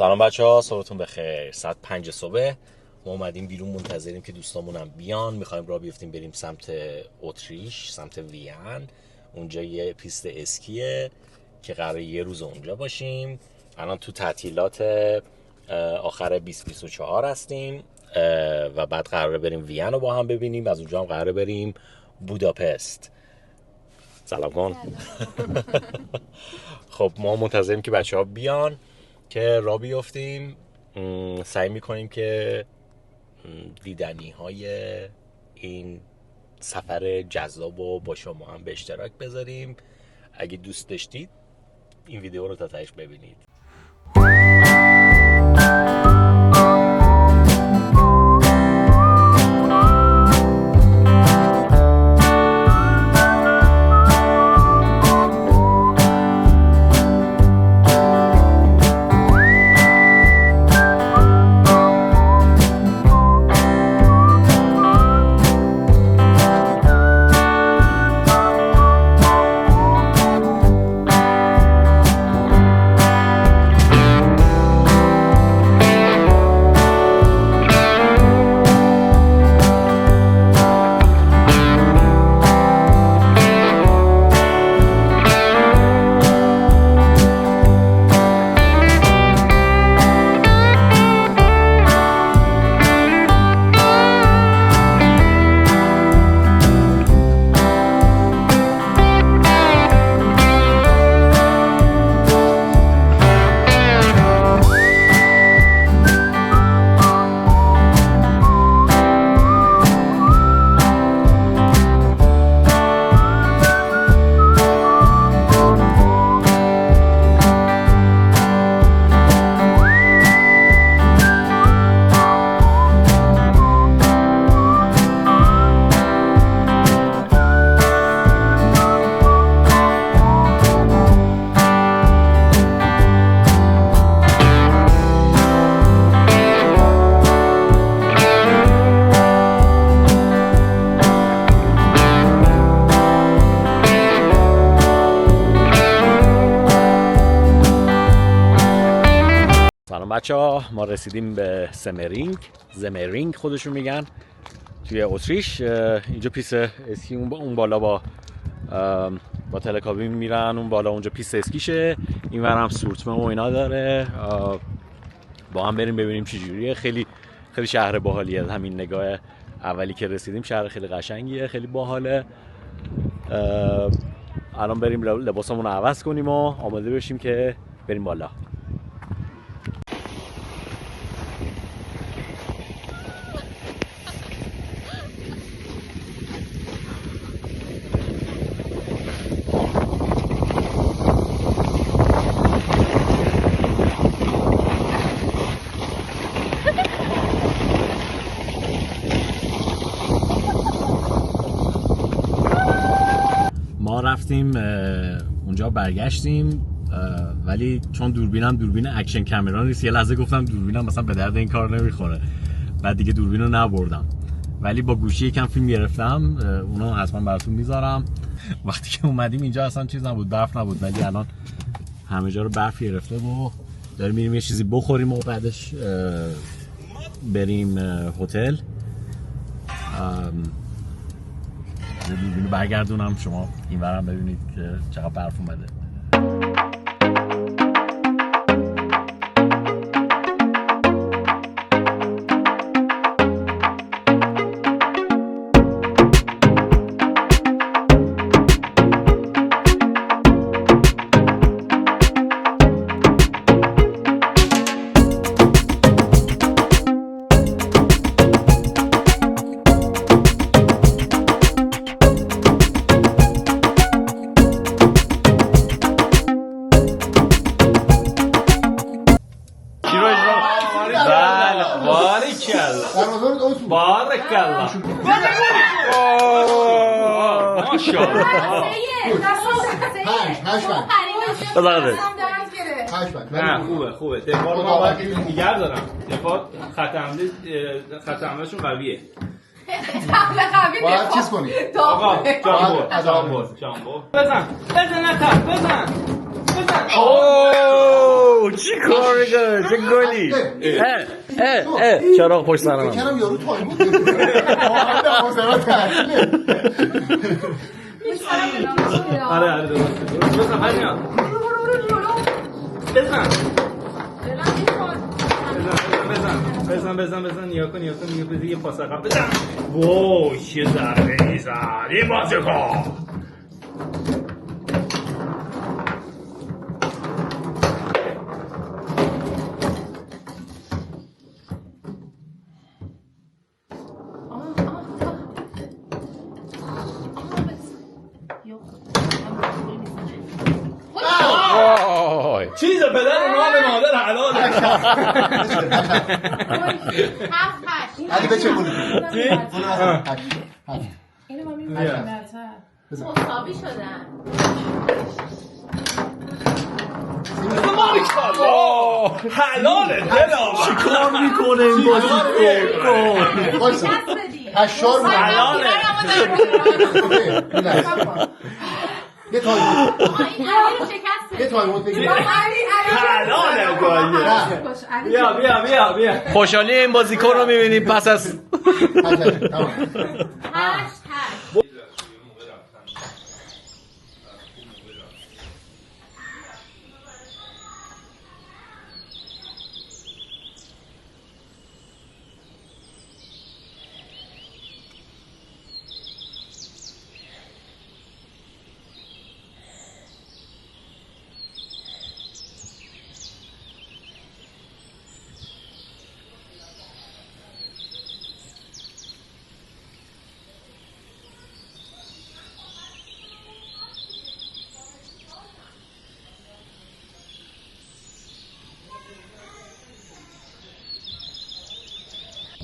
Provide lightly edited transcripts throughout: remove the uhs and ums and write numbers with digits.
سلام بچه ها، صبحتون بخیر. ساعت 5 صبح ما اومدیم بیرون، منتظریم که دوستامون هم بیان. میخوایم راه بیفتیم بریم سمت اتریش، سمت وین. اونجا یه پیست اسکیه که قراره یه روز اونجا باشیم. الان تو تعطیلات آخر 2024 هستیم و بعد قراره بریم وین رو با هم ببینیم. از اونجا هم قراره بریم بوداپست. سلام کن. خب ما منتظریم که بچه ها بیان که راه بیفتیم. سعی میکنیم که دیدنی های این سفر جذاب رو با شما هم به اشتراک بذاریم. اگه دوست داشتید این ویدیو رو تا تهش ببینید. بچه ها ما رسیدیم به زمرینگ خودشون میگن، توی اتریش. اینجا پیست اسکی اون بالا با تلکابین میرن اون بالا، اونجا پیست اسکیشه. این ور هم سورتمه و اینا داره. با هم بریم ببینیم چه جوریه. خیلی خیلی شهر باحالیه. همین نگاه اولی که رسیدیم شهر خیلی قشنگیه، خیلی باحاله. الان بریم لباسمون رو عوض کنیم و آماده بشیم که بریم بالا. ما رفتیم اونجا، برگشتیم، ولی چون دوربین اکشن کامرا نیست، یه لحظه گفتم دوربینم مثلا به درد این کار نمیخوره، بعد دیگه دوربین رو نبردم. ولی با گوشی یکم فیلم گرفتم، اونو حتما براتون میذارم. وقتی که اومدیم اینجا اصلا چیز نبود، برف نبود، ولی الان همه جا رو برف گرفته و داریم میریم یه چیزی بخوریم و بعدش بریم هتل. دوربینو برگردونم، شما این ورم ببینید که چقدر برف اومده. بارکالله. نه خوبه. دفاع رو باید دیگر دارم. دفاع خط حملهشون قویه. باید چیز کنی. آقا جامبو. بزن نتر. اوه چی کار میکنه چه گلی چرا پشت سرم کنم یارو تایم بود واقعا ماجرا تعطیله آره درست بزن همین بزن نیا کن یه پاس عقب بزن وای چه ضربه میزد این بازیکن چیز پدر نام مادر حلاله علی به چه بودی؟ اینو ما می‌بینیم برتر مساوی شدن حلاله دلم چیکار میکنه این بازی هشار بود حلاله یه تایم بود این علی رو شکست یه تایم بود بگیر حلاله گایه بیا خوشحالی این بازیکن رو میبینیم پس از تمام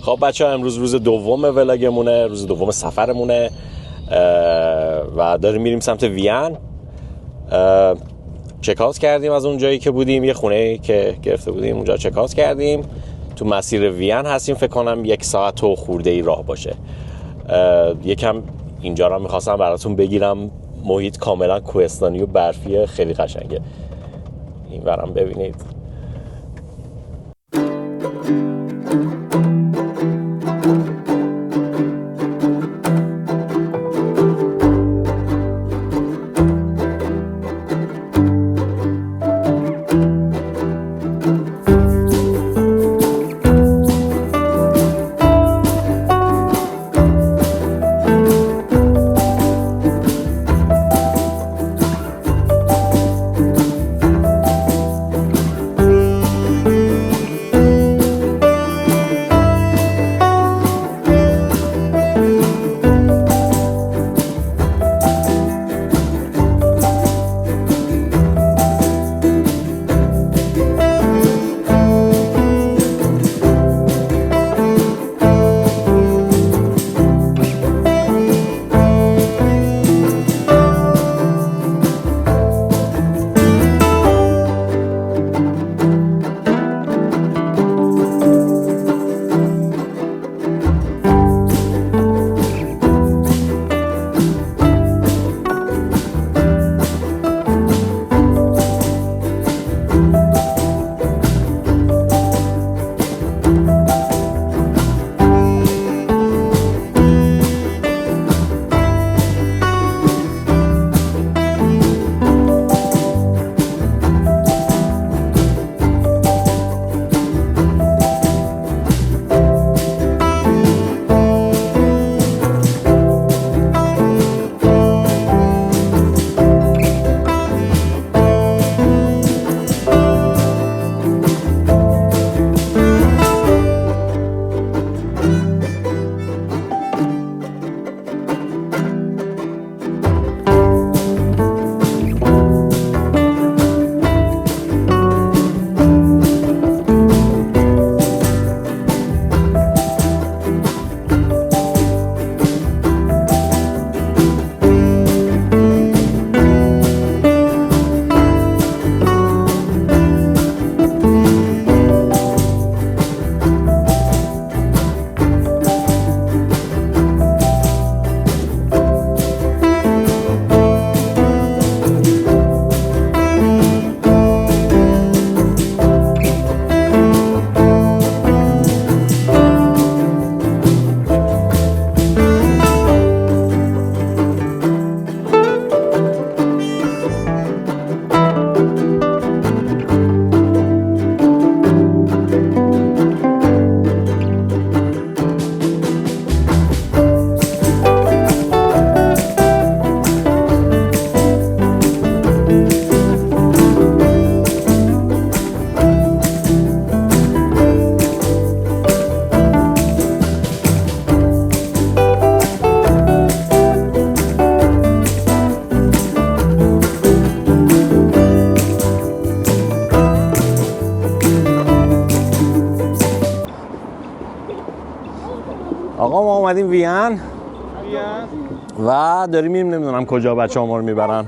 خب بچه ها امروز روز دوم ولاگمونه روز دوم سفرمونه و داریم میریم سمت وین. چکاوت کردیم از اون جایی که بودیم یه خونه که گرفته بودیم اونجا چکاوت کردیم تو مسیر وین هستیم فکر کنم 1 ساعت و خورده ای راه باشه. یکم اینجا رو میخواستم براتون بگیرم محیط کاملا کوهستانی و برفیه خیلی قشنگه این ورم ببینید. آقا ما اومدیم وین و داریم میریم نمیدونم کجا بچه ها ما رو میبرن.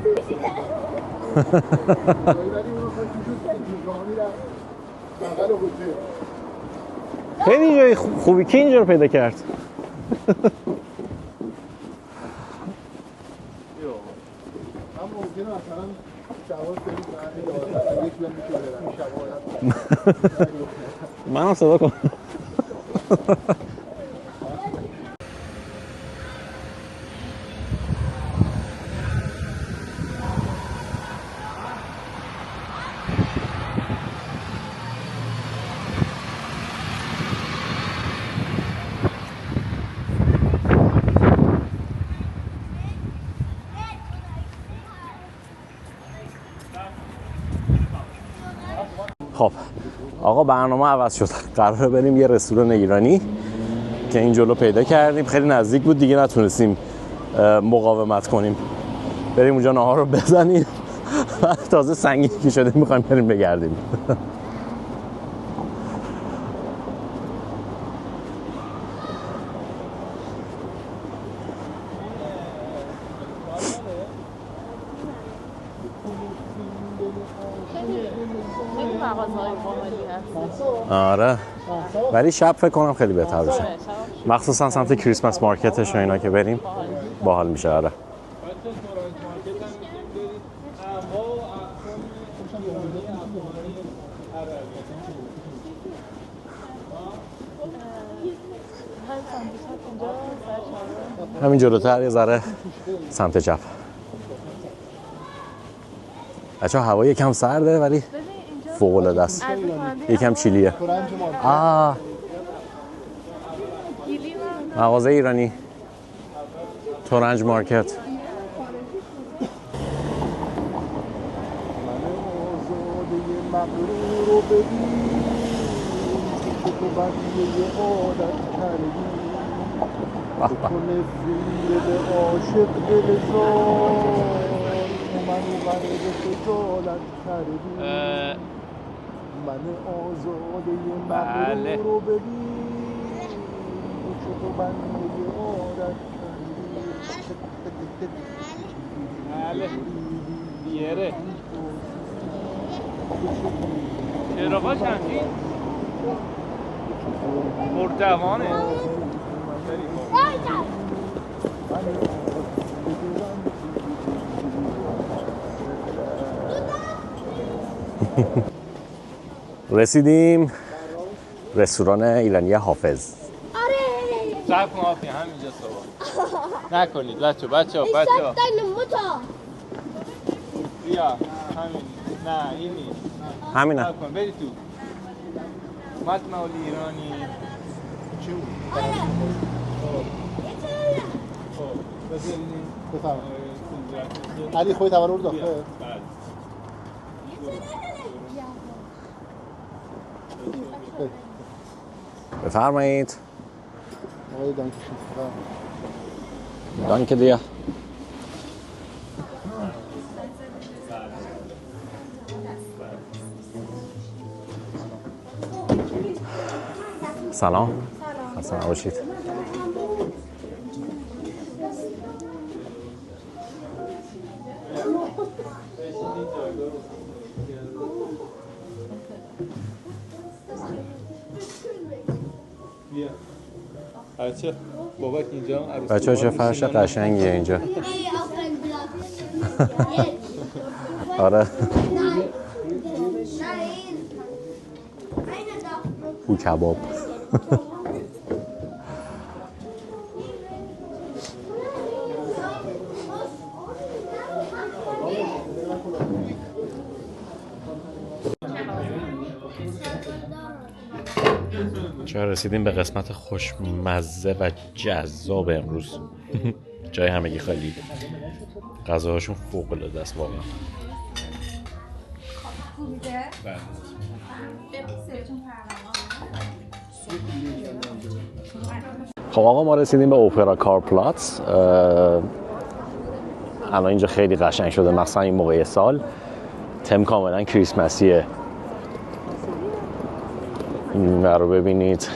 خیلی جای خوبی که اینجا رو پیدا کرد. منم صدا کن. خب آقا برنامه عوض شد. قراره بریم یه رستوران ایرانی که این جلو پیدا کردیم، خیلی نزدیک بود دیگه نتونستیم مقاومت کنیم، بریم اونجا ناهار رو بزنیم. تازه سنگین که شده میخوایم بریم بگردیم. آره ولی شب فکر کنم خیلی بهتر بشه، مخصوصا سمت کریسمس مارکتش و اینا که بریم باحال میشه. آره همین جلوتر یه ذره سمت چپ. بچه هوا یکم سرده ولی فوق العاده است، یکم چیلیه. مغازه ایرانی تورنج مارکت. بله بله بیاره چراغا چندین مرتوانه. رسیدیم رستوران ایرانی حافظ. صبر کن آفی همینجا صبح نکنید بچه بیا همین نه این نیست همینه. صبر کن بری تو مطمئل ایرانی چی بود؟ بفرمایید علی خودت اول رو داخل. بفرمایید. آقای دانک دیا. سلام. خسته نباشید. بیا بچه بابک اینجا عروسی بچه ها چه فرش قشنگیه اینجا. آره بو کباب. چرا رسیدیم به قسمت خوشمزه و جذاب امروز. جای همگی خالی، غذاهاشون فوق العاده است واقعا. خب آقا ما رسیدیم به اوپرا کار پلاتس. الان اینجا خیلی قشنگ شده، مثلا این موقع سال تم کاملا کریسمسیه. این رو ببینید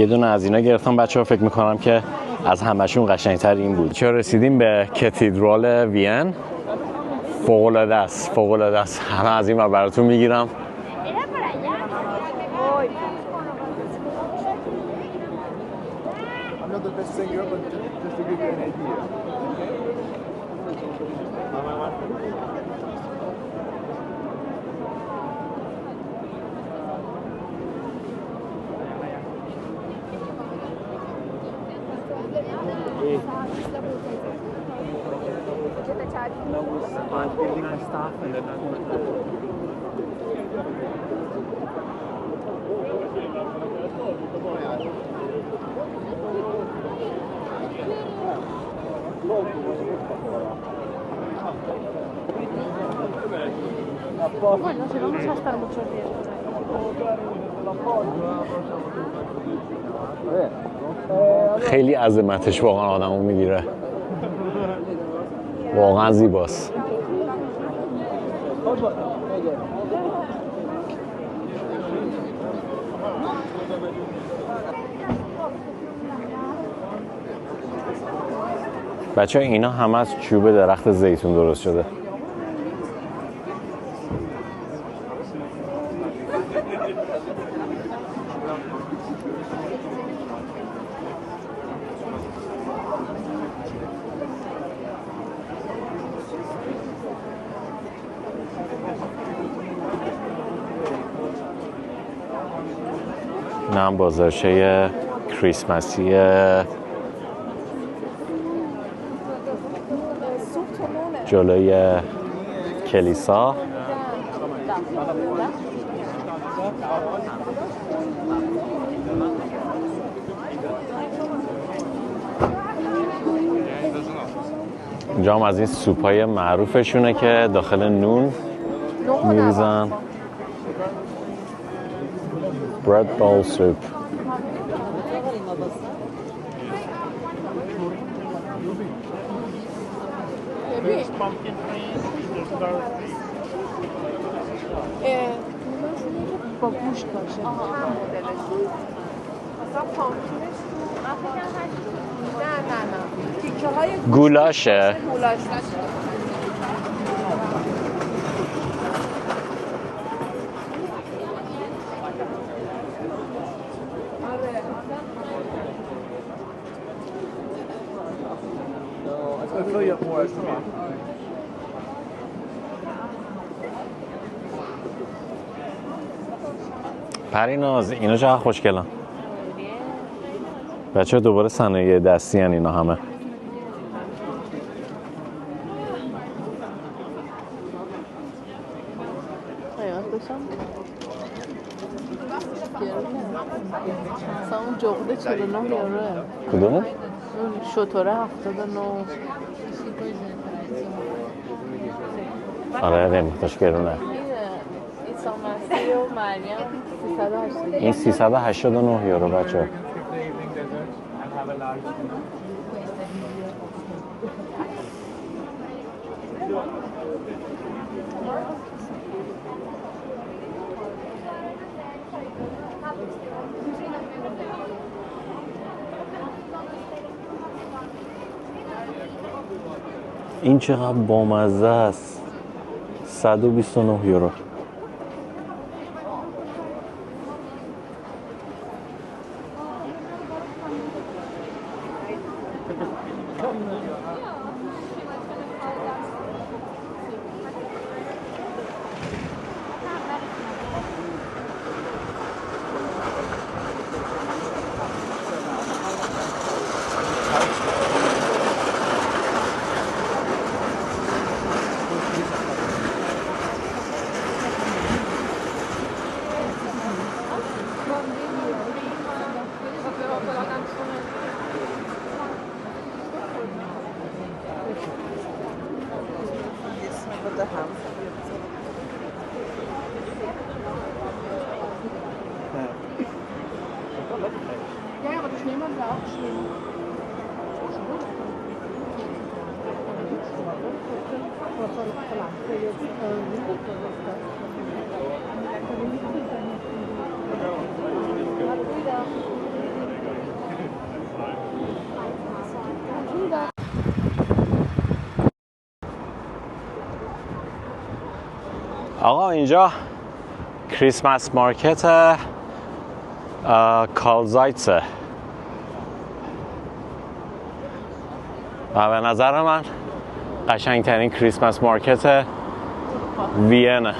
دونه از اینا گرفتم. بچه‌ها فکر می‌کنم که از همه‌شون قشنگ‌تر این بود. که رسیدیم به کاتدرال وین. فوق‌العاده است. همه از این ور براتون میگیرم. I'm not the best singer, but just to give you an idea. Bueno, si vamos a estar muchos días. خیلی عظمتش واقعا آدمو میگیره. واقعا زیباست. بچه اینا همه از چوب درخت زیتون درست شده. نه بازارچه کریسمسی جلوی کلیسا. اینجا هم از این سوپای معروفشونه که داخل نون میریزن. bread bowl soup. با گوشت باشه. مثلا پامکینش نه تیکه های گولاشه. گولاش. پریناز اینا چقدر خوشگلن. بچه دوباره صنایع دستی هن اینا همه. مثلا اون جغده 49 یوروه. کدومه؟ اون شطوره 79. آره قیمتش گرونه. عیسی مسیح و مریم 380. این 389 یورو بچه. این چقدر بامزه است. 129 یورو. Ja, aber das nehmen wir auch schön. آقا اینجا کریسمس مارکت کالزایتسه و به نظر من قشنگترین کریسمس مارکت وینه.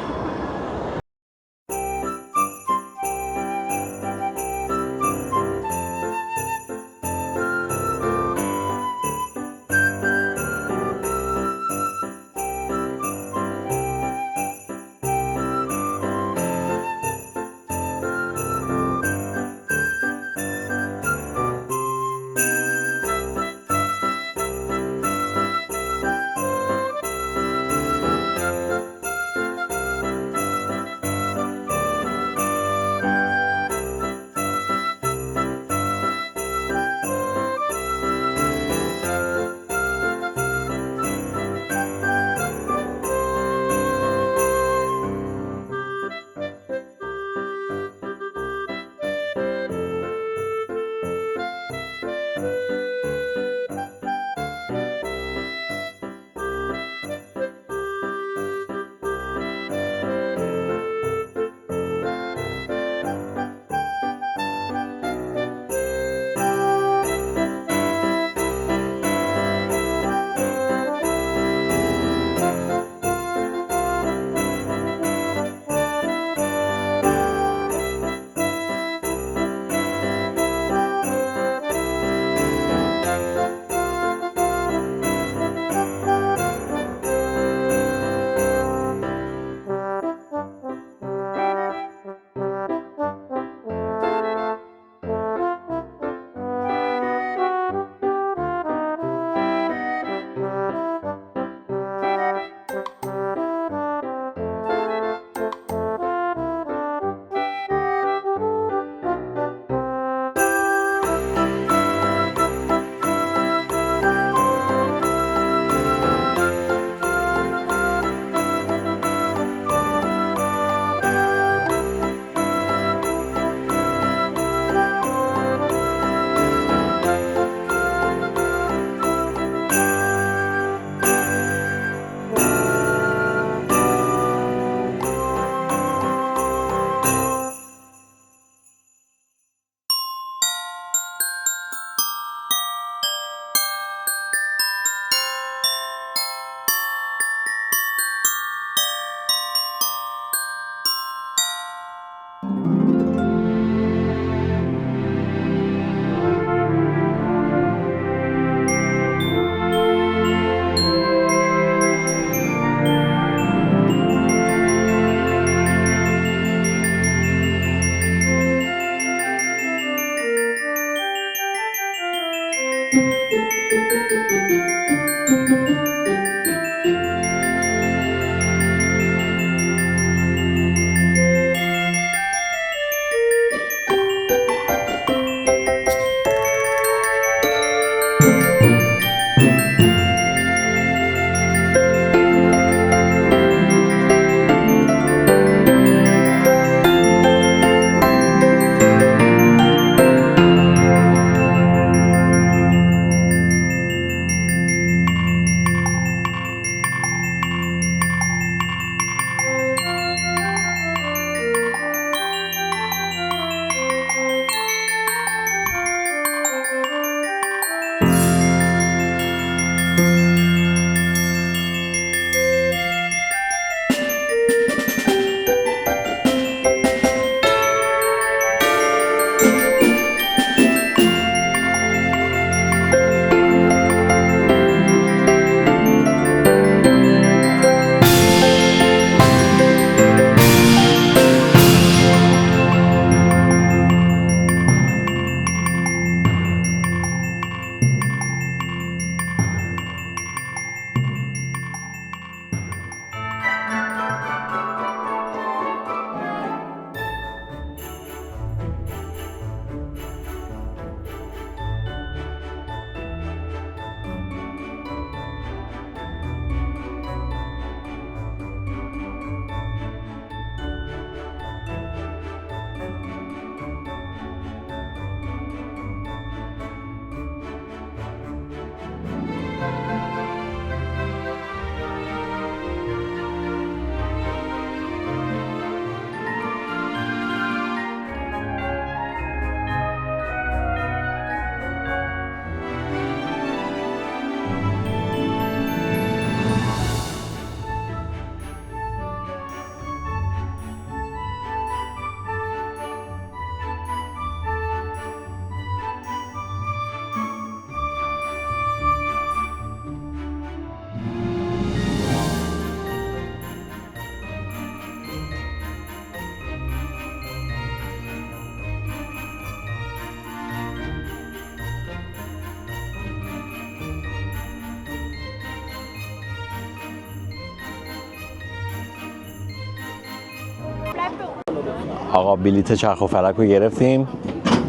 آقا بلیت چرخ و فلک رو گرفتیم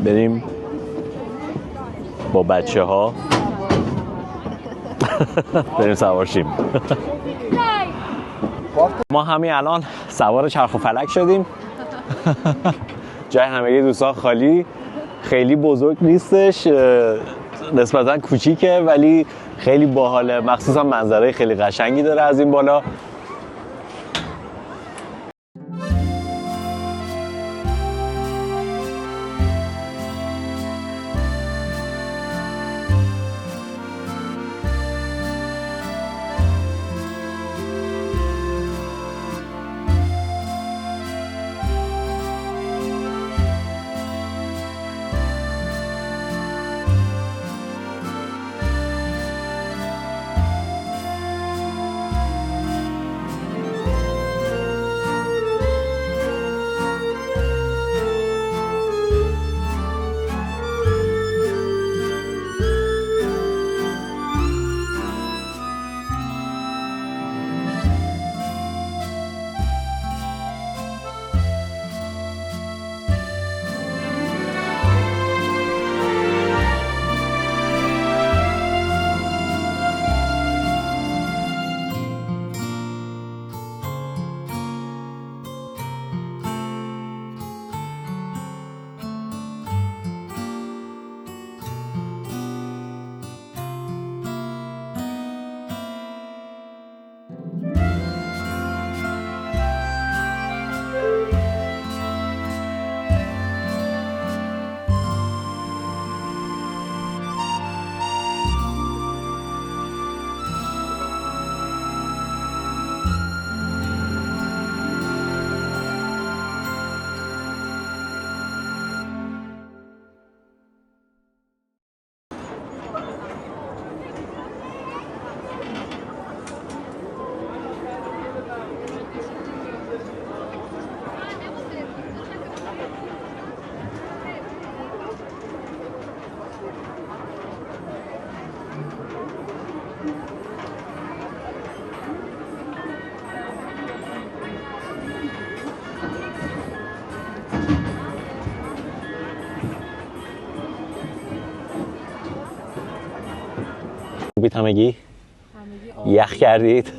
بریم با بچه ها بریم سوار شیم. ما همین الان سوار چرخ و فلک شدیم. جای همه دوستان خالی، خیلی بزرگ نیستش، نسبتا کوچیکه ولی خیلی باحاله، مخصوصا منظره خیلی قشنگی داره از این بالا. خوبید همگی؟ یخ کردید؟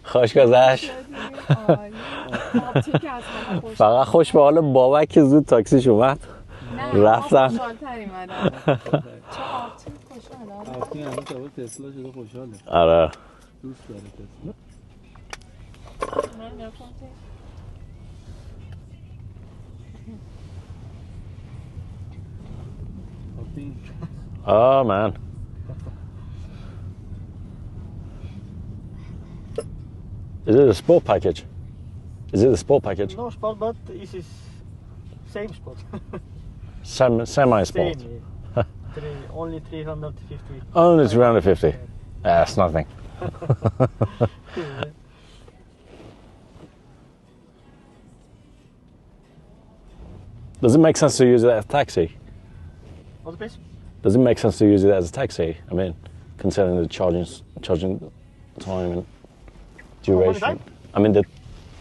خوش گذشت؟ فقط خوش به حال بابک که زود تاکسیش اومد رفتم. آره دوست داره تسلا. Oh man. Is it a sport package? Is it a sport package? No sport, but this is same sport. Semi-sport. Same, only 350. Only 350. That's nothing. Does it make sense to use it as a taxi? What please? Does it make sense to use it as a taxi? I mean, considering the charging time and duration. Time? I mean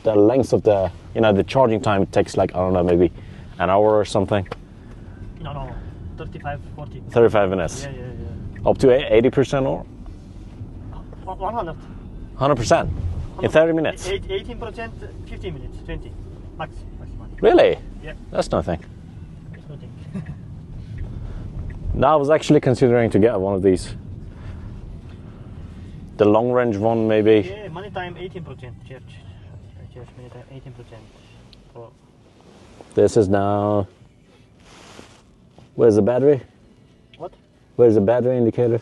the length of the the charging time takes like I don't know maybe an hour or something. No, 35, 40. 35 minutes. Yeah. Up to 80% or 100. 100% in 30 minutes. 18%, 15 minutes, 20 maximum. Really? Yeah. That's nothing. It's nothing. No, I was actually considering to get one of these. The long range one maybe. Yeah, money time 18%. Church money time 18%. Oh. This is now. Where's the battery? What? Where's the battery indicator?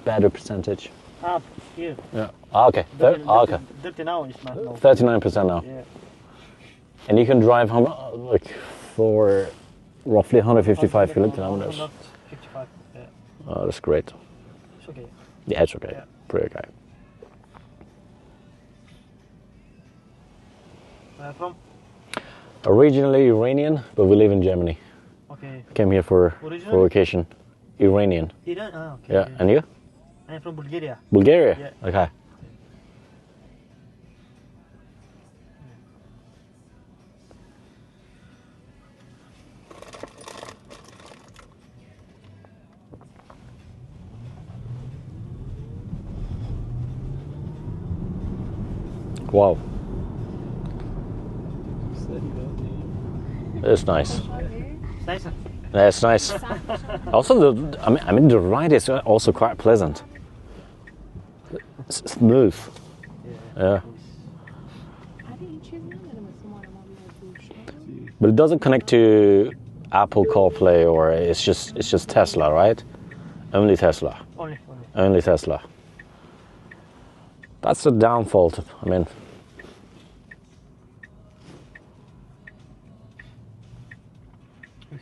Battery percentage. Here. Yeah. Okay. Okay. 30 now is not no. 39% now. Yeah. And you can drive like for roughly 155 kilometers. 155. Yeah. Oh, that's great. It's okay. Yeah, it's okay. Yeah. Pretty okay. From? Originally Iranian, but we live in Germany. Okay. Came here for vacation. Iranian. Iran? Okay. Yeah. And you? I'm from Bulgaria. Bulgaria? Yeah. Okay. Wow. It's nice. Nice. Yeah, it's nice. Also, I mean, the ride is also quite pleasant. It's smooth. Yeah. But it doesn't connect to Apple CarPlay, or it's just Tesla, right? Only Tesla. Only Tesla. That's the downfall. I mean,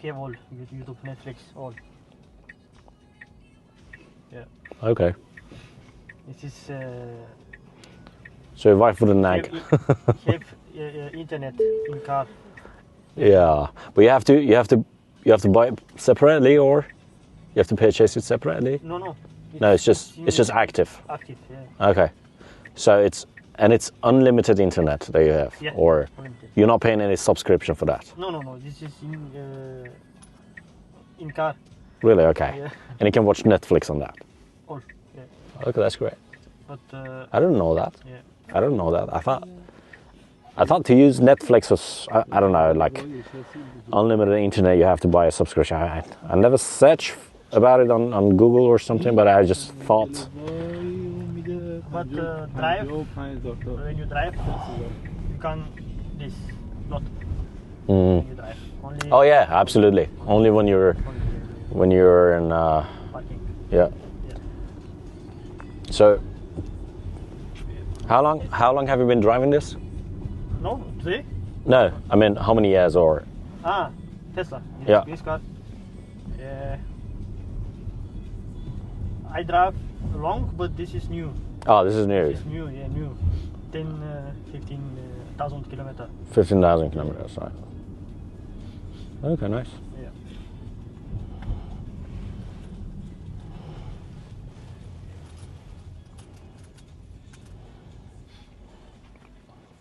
You have all YouTube, Netflix, all. Yeah. okay. This is So your wife wouldn't nag. have internet in car. Yeah, but you have to buy it separately, or you have to purchase it separately. No. No, it's just active. Active. Yeah. Okay, so it's unlimited internet that you have, Yeah, or unlimited. you're not paying any subscription for that. No. This is in car. Really? Okay. Yeah. And you can watch Netflix on that. All. Yeah. Okay, that's great. But I didn't know that. yeah. I don't know that. I thought to use Netflix was, I don't know, like unlimited internet, you have to buy a subscription. I never searched about it on Google or something, but I just thought, But drive, when you drive, you can this, not when you drive. Only oh yeah, absolutely. Only when you're in, parking. yeah. So, how long have you been driving this? No, today? No, I mean, how many years or? Tesla. Yeah. This car. I drive long, but this is new. Oh, this is new. This is new, yeah, new. 15,000 kilometers. 15,000 kilometers, right? Okay, nice.